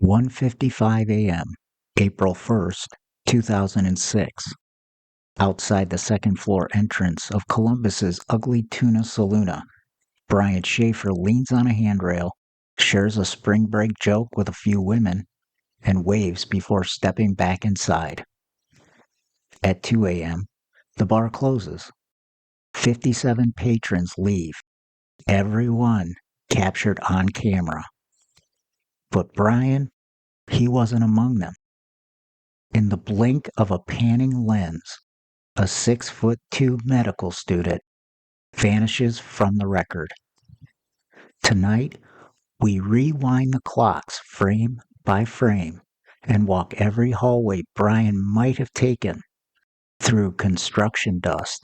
1:55 a.m., April 1st, 2006. Outside the second floor entrance of Columbus's Ugly Tuna Saloona, Brian Shaffer leans on a handrail, shares a spring break joke with a few women, and waves before stepping back inside. At 2 a.m., the bar closes. 57 patrons leave, everyone captured on camera. But Brian, he wasn't among them. In the blink of a panning lens, a 6'2" medical student vanishes from the record. Tonight, we rewind the clocks frame by frame and walk every hallway Brian might have taken, through construction dust,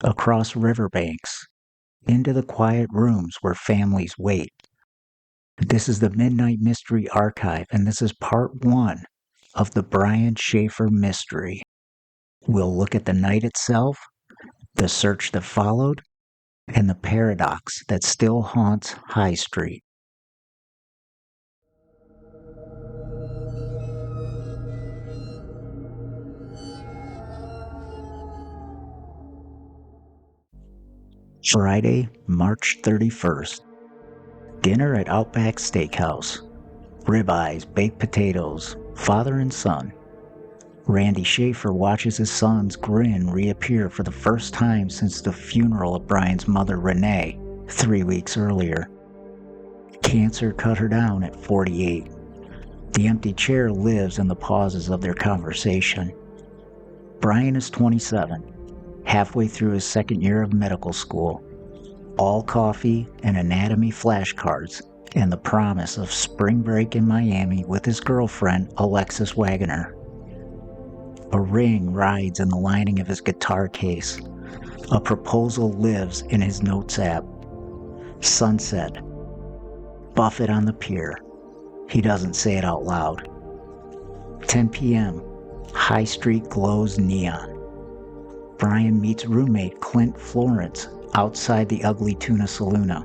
across riverbanks, into the quiet rooms where families wait. This is the Midnight Mystery Archive, and this is part 1 of the Brian Shaffer mystery. We'll look at the night itself, the search that followed, and the paradox that still haunts High Street. Friday, March 31st. Dinner at Outback Steakhouse. Ribeyes, baked potatoes, father and son. Randy Shaffer watches his son's grin reappear for the first time since the funeral of Brian's mother, Renee, 3 weeks earlier. Cancer cut her down at 48. The empty chair lives in the pauses of their conversation. Brian is 27, halfway through his second year of medical school. All coffee and anatomy flashcards, and the promise of spring break in Miami with his girlfriend, Alexis Wagoner. A ring rides in the lining of his guitar case. A proposal lives in his notes app. Sunset. Buffett on the pier. He doesn't say it out loud. 10 p.m. High Street glows neon. Brian meets roommate Clint Florence outside the Ugly Tuna Saloona.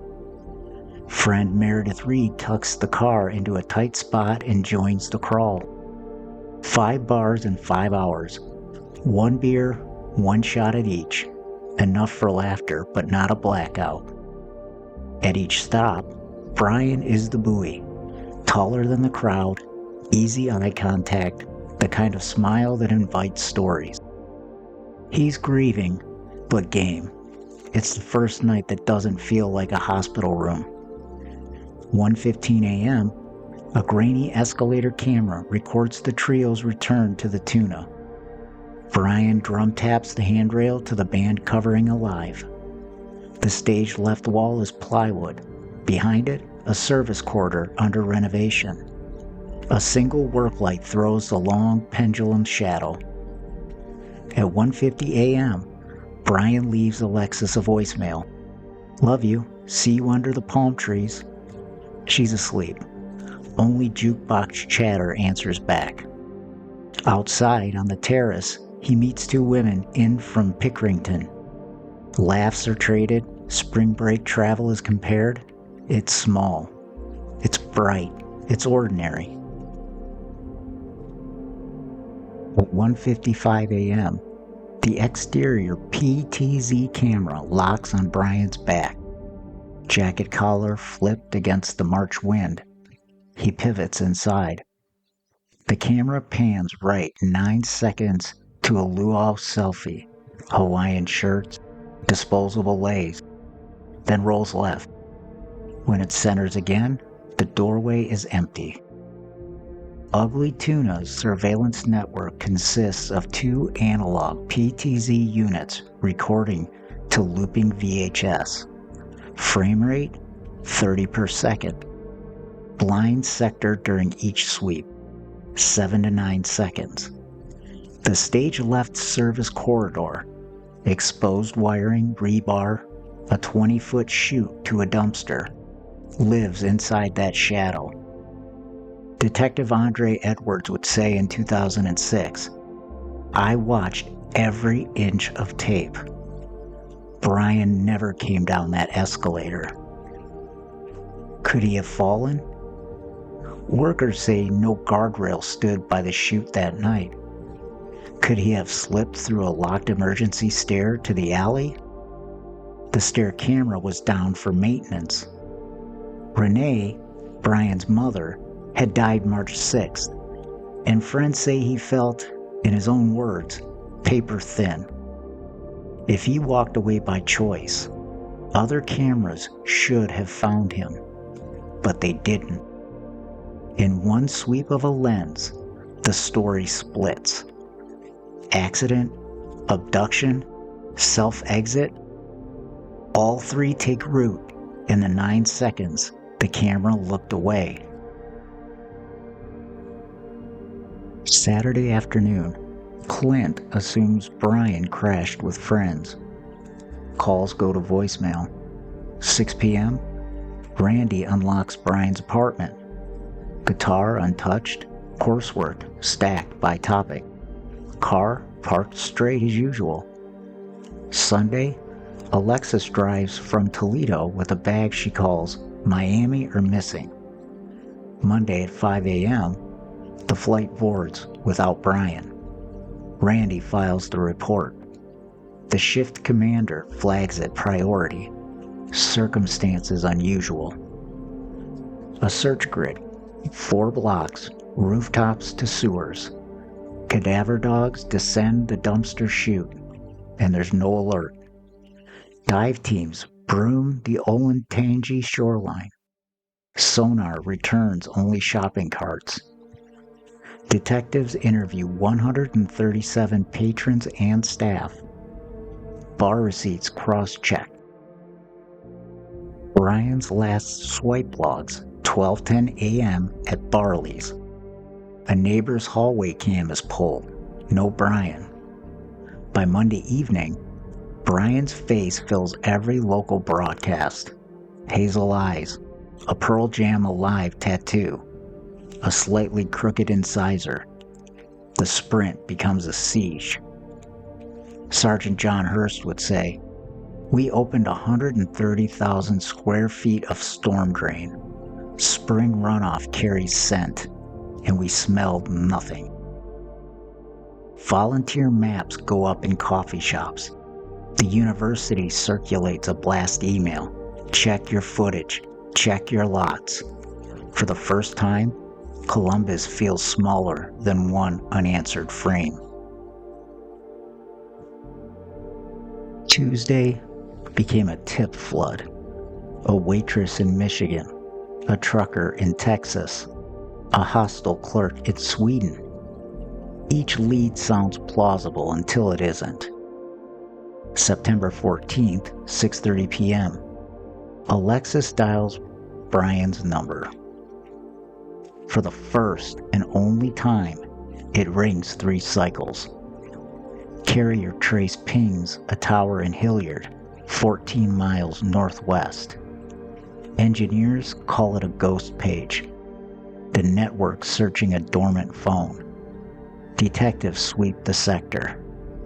Friend Meredith Reed tucks the car into a tight spot and joins the crawl. 5 bars in 5 hours. 1 beer, 1 shot at each. Enough for laughter, but not a blackout. At each stop, Brian is the buoy. Taller than the crowd, easy eye contact, the kind of smile that invites stories. He's grieving, but game. It's the first night that doesn't feel like a hospital room. 1:15 a.m., a grainy escalator camera records the trio's return to the Tuna. Brian drum taps the handrail to the band covering Alive. The stage left wall is plywood. Behind it, a service quarter under renovation. A single work light throws the long pendulum shadow. At 1:50 a.m., Brian leaves Alexis a voicemail. "Love you. See you under the palm trees." She's asleep. Only jukebox chatter answers back. Outside on the terrace, he meets 2 women in from Pickerington. Laughs are traded, spring break travel is compared. It's small. It's bright. It's ordinary. At 1:55 a.m., the exterior PTZ camera locks on Brian's back. Jacket collar flipped against the March wind. He pivots inside. The camera pans right 9 seconds to a luau selfie, Hawaiian shirts, disposable leis, then rolls left. When it centers again, the doorway is empty. Ugly Tuna's surveillance network consists of 2 analog PTZ units recording to looping VHS. Frame rate, 30 per second. Blind sector during each sweep, 7 to 9 seconds. The stage left service corridor, exposed wiring, rebar, a 20-foot chute to a dumpster, lives inside that shadow. Detective Andre Edwards would say in 2006, "I watched every inch of tape. Brian never came down that escalator." Could he have fallen? Workers say no guardrail stood by the chute that night. Could he have slipped through a locked emergency stair to the alley? The stair camera was down for maintenance. Renee, Brian's mother, had died March 6th, and friends say he felt, in his own words, paper thin. If he walked away by choice, other cameras should have found him, but they didn't. In one sweep of a lens, the story splits. Accident, abduction, self-exit, all three take root in the 9 seconds the camera looked away. Saturday afternoon, Clint assumes Brian crashed with friends. Calls go to voicemail. 6 p.m., Randy unlocks Brian's apartment. Guitar untouched, coursework stacked by topic. Car parked straight as usual. Sunday, Alexis drives from Toledo with a bag she calls Miami or Missing. Monday at 5 a.m., the flight boards without Brian. Randy files the report. The shift commander flags it priority. Circumstances unusual. A search grid, 4 blocks, rooftops to sewers. Cadaver dogs descend the dumpster chute, and there's no alert. Dive teams broom the Olentangy shoreline. Sonar returns only shopping carts. Detectives interview 137 patrons and staff. Bar receipts cross-checked. Brian's last swipe logs, 12:10 a.m. at Barley's. A neighbor's hallway cam is pulled. No Brian. By Monday evening, Brian's face fills every local broadcast. Hazel eyes, a Pearl Jam Alive tattoo, a slightly crooked incisor. The sprint becomes a siege. Sergeant John Hurst would say, "We opened 130,000 square feet of storm drain. Spring runoff carries scent, and we smelled nothing." Volunteer maps go up in coffee shops. The university circulates a blast email. Check your footage. Check your lots. For the first time, Columbus feels smaller than one unanswered frame. Tuesday became a tip flood. A waitress in Michigan, a trucker in Texas, a hostel clerk in Sweden. Each lead sounds plausible until it isn't. September 14th, 6:30 p.m. Alexis dials Brian's number. For the first and only time, it rings 3 cycles. Carrier trace pings a tower in Hilliard, 14 miles northwest. Engineers call it a ghost page. The network searching a dormant phone. Detectives sweep the sector,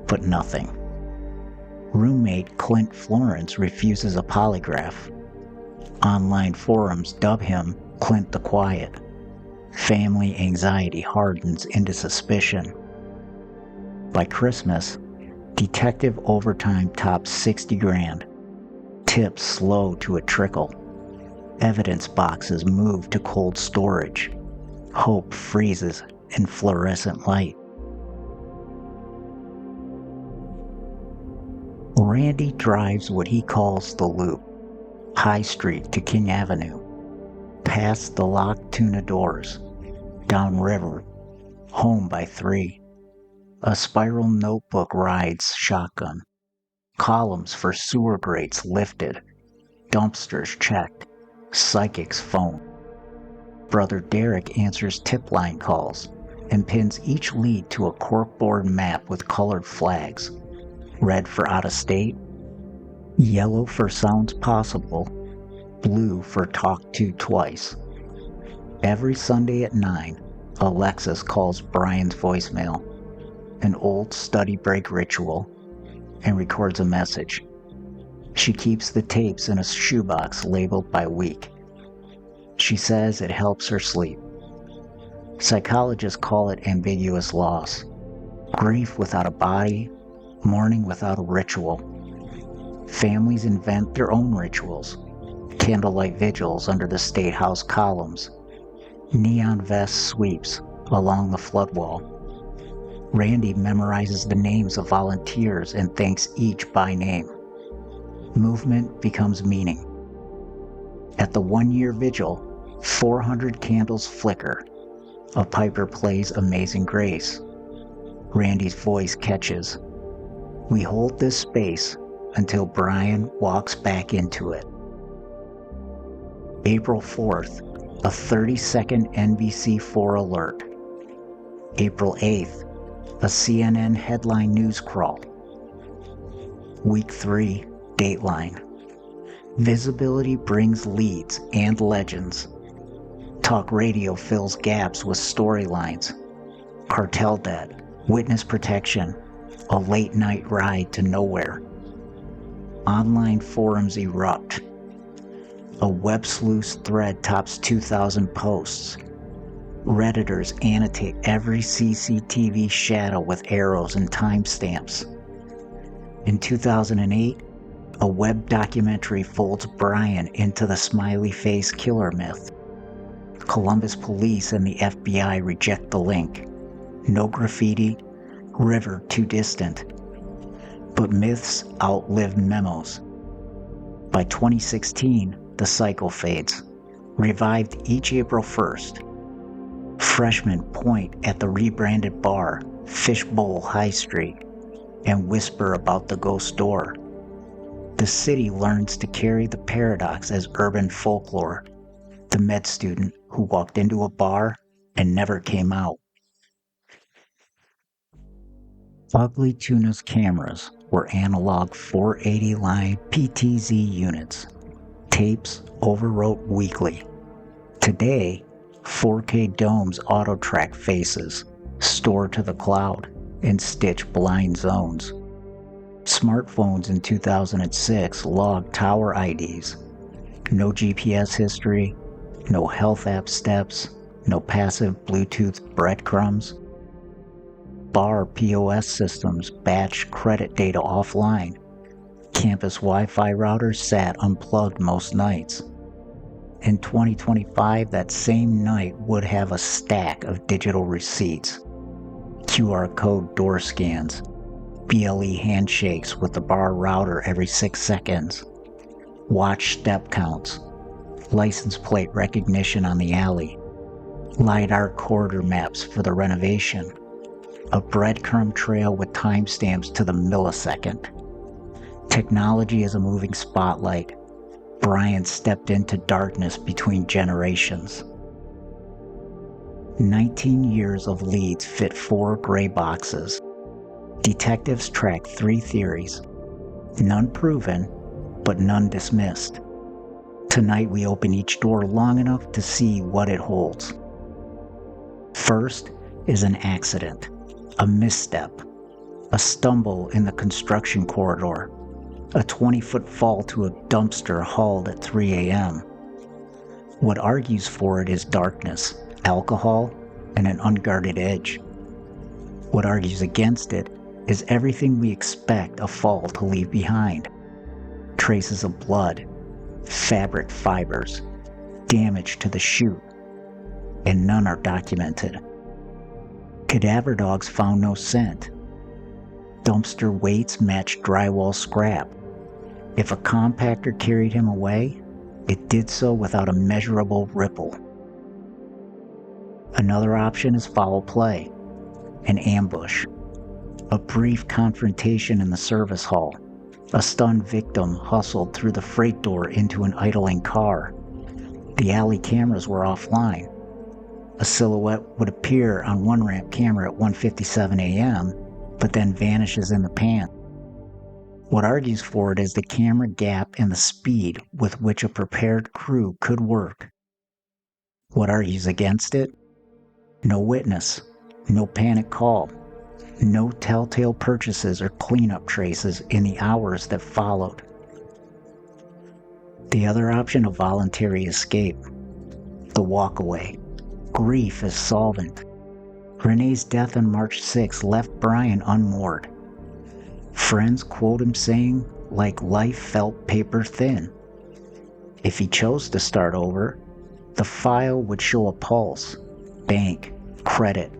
but nothing. Roommate Clint Florence refuses a polygraph. Online forums dub him Clint the Quiet. Family anxiety hardens into suspicion. By Christmas, detective overtime tops 60 grand. Tips slow to a trickle. Evidence boxes move to cold storage. Hope freezes in fluorescent light. Randy drives what he calls the loop, High Street to King Avenue, past the locked tuna doors, downriver, home by 3. A spiral notebook rides shotgun, columns for sewer grates lifted, dumpsters checked, psychics phone. Brother Derek answers tip line calls and pins each lead to a corkboard map with colored flags. Red for out of state, yellow for sounds possible, blue for talked to twice. Every Sunday at 9, Alexis calls Brian's voicemail, an old study break ritual, and records a message. She keeps the tapes in a shoebox labeled by week. She says it helps her sleep. Psychologists call it ambiguous loss, grief without a body, mourning without a ritual. Families invent their own rituals, candlelight vigils under the State House columns, neon vest sweeps along the flood wall. Randy memorizes the names of volunteers and thanks each by name. Movement becomes meaning. At the one-year vigil, 400 candles flicker. A piper plays Amazing Grace. Randy's voice catches. We hold this space until Brian walks back into it. April 4th, a 30-second NBC4 alert. April 8th, a CNN headline news crawl. Week 3, Dateline. Visibility brings leads and legends. Talk radio fills gaps with storylines. Cartel debt, witness protection, a late-night ride to nowhere. Online forums erupt. A web sleuth's thread tops 2,000 posts. Redditors annotate every CCTV shadow with arrows and timestamps. In 2008, a web documentary folds Brian into the smiley face killer myth. Columbus police and the FBI reject the link. No graffiti, river too distant. But myths outlive memos. By 2016, the cycle fades, revived each April 1st. Freshmen point at the rebranded bar, Fishbowl High Street, and whisper about the ghost door. The city learns to carry the paradox as urban folklore. The med student who walked into a bar and never came out. Ugly Tuna's cameras were analog 480 line PTZ units. Tapes overwrote weekly. Today, 4K domes auto-track faces, store to the cloud, and stitch blind zones. Smartphones in 2006 logged tower IDs. No GPS history, no health app steps, no passive Bluetooth breadcrumbs. Bar POS systems batched credit data offline. Campus Wi-Fi routers sat unplugged most nights. In 2025, that same night would have a stack of digital receipts, QR code door scans, BLE handshakes with the bar router every 6 seconds, watch step counts, license plate recognition on the alley, LiDAR corridor maps for the renovation, a breadcrumb trail with timestamps to the millisecond. Technology is a moving spotlight. Brian stepped into darkness between generations. 19 years of leads fit 4 gray boxes. Detectives track 3 theories, none proven, but none dismissed. Tonight we open each door long enough to see what it holds. First is an accident, a misstep, a stumble in the construction corridor, a 20-foot fall to a dumpster hauled at 3 a.m. What argues for it is darkness, alcohol, and an unguarded edge. What argues against it is everything we expect a fall to leave behind. Traces of blood, fabric fibers, damage to the chute, and none are documented. Cadaver dogs found no scent. Dumpster weights matched drywall scrap. If a compactor carried him away, it did so without a measurable ripple. Another option is foul play, an ambush, a brief confrontation in the service hall. A stunned victim hustled through the freight door into an idling car. The alley cameras were offline. A silhouette would appear on one ramp camera at 1:57 a.m., but then vanishes in the pan. What argues for it is the camera gap and the speed with which a prepared crew could work. What argues against it? No witness, no panic call, no telltale purchases or cleanup traces in the hours that followed. The other option, a voluntary escape, the walkaway, Grief is solvent. Renee's death on March 6 left Brian unmoored. Friends quote him saying, like life felt paper thin. If he chose to start over, the file would show a pulse, bank, credit,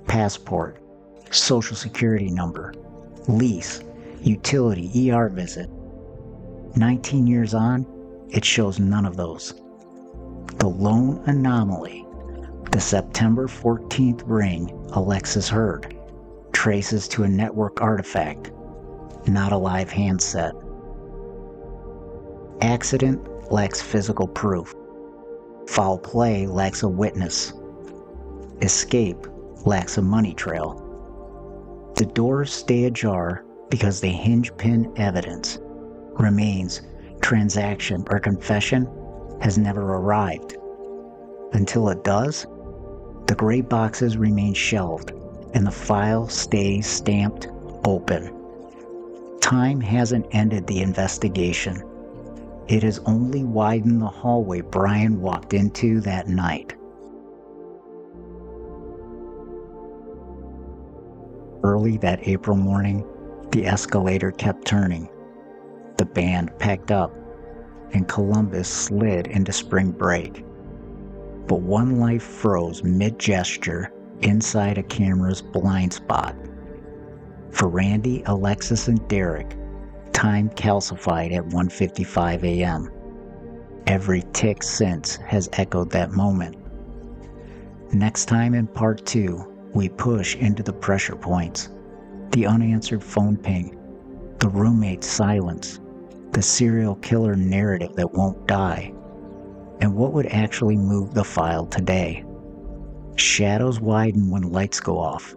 passport, social security number, lease, utility, ER visit. 19 years on, it shows none of those. The lone anomaly, the September 14th ring Alexis heard, traces to a network artifact, not a live handset. Accident lacks physical proof. Foul play lacks a witness. Escape lacks a money trail. The doors stay ajar because the hinge pin evidence, remains, transaction, or confession has never arrived. Until it does, the gray boxes remain shelved and the file stays stamped open. Time hasn't ended the investigation. It has only widened the hallway Brian walked into that night. Early that April morning, the escalator kept turning. The band packed up, and Columbus slid into spring break. But one life froze mid-gesture inside a camera's blind spot. For Randy, Alexis, and Derek, time calcified at 1:55 a.m. Every tick since has echoed that moment. Next time in part 2, we push into the pressure points, the unanswered phone ping, the roommate's silence, the serial killer narrative that won't die, and what would actually move the file today. Shadows widen when lights go off.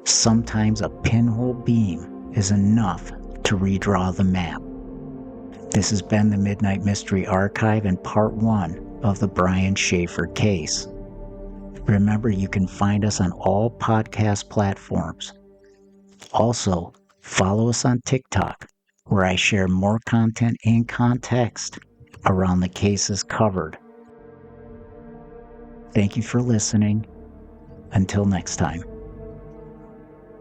Sometimes a pinhole beam is enough to redraw the map. This has been the Midnight Mystery Archive and part 1 of the Brian Shaffer case. Remember, you can find us on all podcast platforms. Also, follow us on TikTok, where I share more content and context around the cases covered. Thank you for listening. Until next time.